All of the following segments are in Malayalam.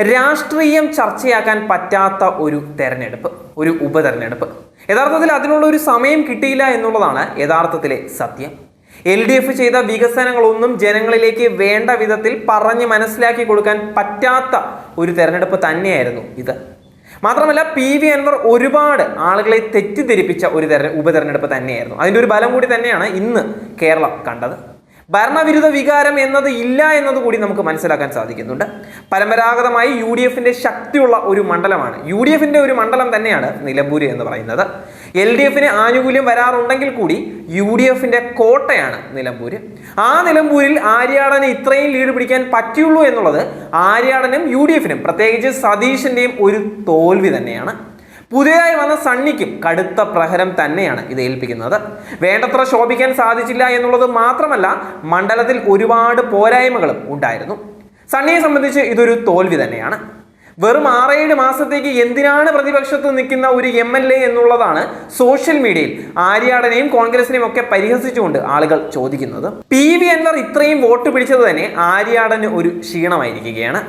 രാഷ്ട്രീയം ചർച്ചയാക്കാൻ പറ്റാത്ത ഒരു തെരഞ്ഞെടുപ്പ്, ഒരു ഉപതെരഞ്ഞെടുപ്പ്. യഥാർത്ഥത്തിൽ അതിനുള്ള ഒരു സമയം കിട്ടിയില്ല എന്നുള്ളതാണ് യഥാർത്ഥത്തിലെ സത്യം. LDF ചെയ്ത വികസനങ്ങളൊന്നും ജനങ്ങളിലേക്ക് വേണ്ട വിധത്തിൽ പറഞ്ഞ് മനസ്സിലാക്കി കൊടുക്കാൻ പറ്റാത്ത ഒരു തെരഞ്ഞെടുപ്പ് തന്നെയായിരുന്നു ഇത്. മാത്രമല്ല PV അൻവർ ഒരുപാട് ആളുകളെ തെറ്റിദ്ധരിപ്പിച്ച ഒരു ഉപതെരഞ്ഞെടുപ്പ് തന്നെയായിരുന്നു. അതിൻ്റെ ഒരു ബലം കൂടി തന്നെയാണ് ഇന്ന് കേരളം കണ്ടത്. ഭരണവിരുദ്ധ വികാരം എന്നത് ഇല്ല എന്നതുകൂടി നമുക്ക് മനസ്സിലാക്കാൻ സാധിക്കുന്നുണ്ട്. പരമ്പരാഗതമായി UDFന്റെ ശക്തിയുള്ള ഒരു മണ്ഡലമാണ്, UDFന്റെ ഒരു മണ്ഡലം തന്നെയാണ് നിലമ്പൂര് എന്ന് പറയുന്നത്. LDFന് ആനുകൂല്യം വരാറുണ്ടെങ്കിൽ കൂടി UDFന്റെ കോട്ടയാണ് നിലമ്പൂര്. ആ നിലമ്പൂരിൽ ആര്യാടന് ഇത്രയും ലീഡ് പിടിക്കാൻ പറ്റിയുള്ളൂ എന്നുള്ളത് ആര്യാടനും UDFനും പ്രത്യേകിച്ച് സതീശന്റെയും ഒരു തോൽവി തന്നെയാണ്. പുതിയതായി വന്ന സണ്ണിക്കും കടുത്ത പ്രഹരം തന്നെയാണ് ഇത് ഏൽപ്പിക്കുന്നത്. വേണ്ടത്ര ശോഭിക്കാൻ സാധിച്ചില്ല എന്നുള്ളത് മാത്രമല്ല, മണ്ഡലത്തിൽ ഒരുപാട് പോരായ്മകളും ഉണ്ടായിരുന്നു. സണ്ണിയെ സംബന്ധിച്ച് ഇതൊരു തോൽവി തന്നെയാണ്. വെറും 6-7 മാസത്തേക്ക് എന്തിനാണ് പ്രതിപക്ഷത്ത് നിൽക്കുന്ന ഒരു MLA എന്നുള്ളതാണ് സോഷ്യൽ മീഡിയയിൽ ആര്യാടനെയും കോൺഗ്രസിനെയും ഒക്കെ പരിഹസിച്ചുകൊണ്ട് ആളുകൾ ചോദിക്കുന്നത്. PV അൻവർ ഇത്രയും വോട്ട് പിടിച്ചത് തന്നെ ആര്യാടന് ഒരു ക്ഷീണമായിരിക്കുകയാണ്.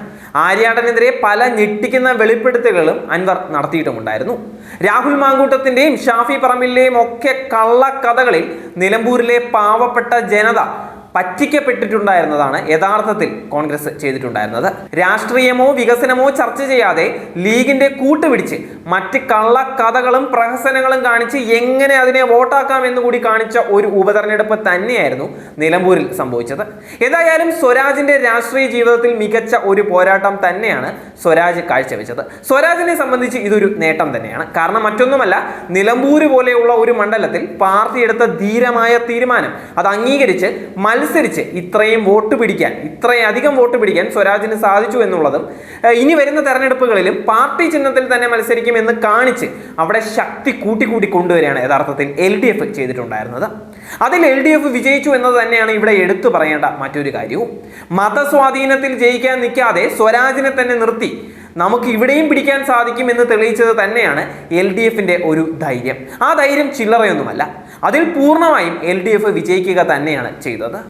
ആര്യാടനെതിരെ പല ഞെട്ടിക്കുന്ന വെളിപ്പെടുത്തലുകളും അൻവർ നടത്തിയിട്ടുമുണ്ടായിരുന്നു. രാഹുൽ മാങ്കൂട്ടത്തിന്റെയും ഷാഫി പറമ്പിലിന്റെയും ഒക്കെ കള്ളക്കഥകളിൽ നിലമ്പൂരിലെ പാവപ്പെട്ട ജനത പറ്റിക്കപ്പെട്ടിട്ടുണ്ടായിരുന്നതാണ് യഥാർത്ഥത്തിൽ കോൺഗ്രസ് ചെയ്തിട്ടുണ്ടായിരുന്നത്. രാഷ്ട്രീയമോ വികസനമോ ചർച്ച ചെയ്യാതെ ലീഗിന്റെ കൂട്ടുപിടിച്ച് മറ്റ് കള്ളക്കഥകളും പ്രഹസനങ്ങളും കാണിച്ച് എങ്ങനെ അതിനെ വോട്ടാക്കാം എന്ന് കൂടി കാണിച്ച ഒരു ഉപതെരഞ്ഞെടുപ്പ് തന്നെയായിരുന്നു നിലമ്പൂരിൽ സംഭവിച്ചത്. ഏതായാലും സ്വരാജിന്റെ രാഷ്ട്രീയ ജീവിതത്തിൽ മികച്ച ഒരു പോരാട്ടം തന്നെയാണ് സ്വരാജ് കാഴ്ചവെച്ചത്. സ്വരാജിനെ സംബന്ധിച്ച് ഇതൊരു നേട്ടം തന്നെയാണ്. കാരണം മറ്റൊന്നുമല്ല, നിലമ്പൂര് പോലെയുള്ള ഒരു മണ്ഡലത്തിൽ പാർട്ടി എടുത്ത ധീരമായ തീരുമാനം അത് അംഗീകരിച്ച് മത്സരിച്ച് ഇത്രയും അധികം വോട്ട് പിടിക്കാൻ സ്വരാജിന് സാധിച്ചു എന്നുള്ളതും ഇനി വരുന്ന തെരഞ്ഞെടുപ്പുകളിലും പാർട്ടി ചിഹ്നത്തിൽ തന്നെ മത്സരിക്കുമെന്ന് കാണിച്ച് അവിടെ ശക്തി കൂട്ടി കൊണ്ടുവരികയാണ് യഥാർത്ഥത്തിൽ LDF ചെയ്തിട്ടുണ്ടായിരുന്നത്. അതിൽ LDF വിജയിച്ചു എന്നത് തന്നെയാണ് ഇവിടെ എടുത്തു പറയേണ്ട മറ്റൊരു കാര്യവും. മതസ്വാധീനത്തിൽ ജയിക്കാൻ നിൽക്കാതെ സ്വരാജിനെ തന്നെ നിർത്തി നമുക്ക് ഇവിടെയും പിടിക്കാൻ സാധിക്കും എന്ന് തെളിയിച്ചത് തന്നെയാണ് LDFന്റെ ഒരു ധൈര്യം. ആ ധൈര്യം ചില്ലറയൊന്നുമല്ല. അതിൽ പൂർണ്ണമായും LDF വിജയിക്കുക തന്നെയാണ് ചെയ്തത്.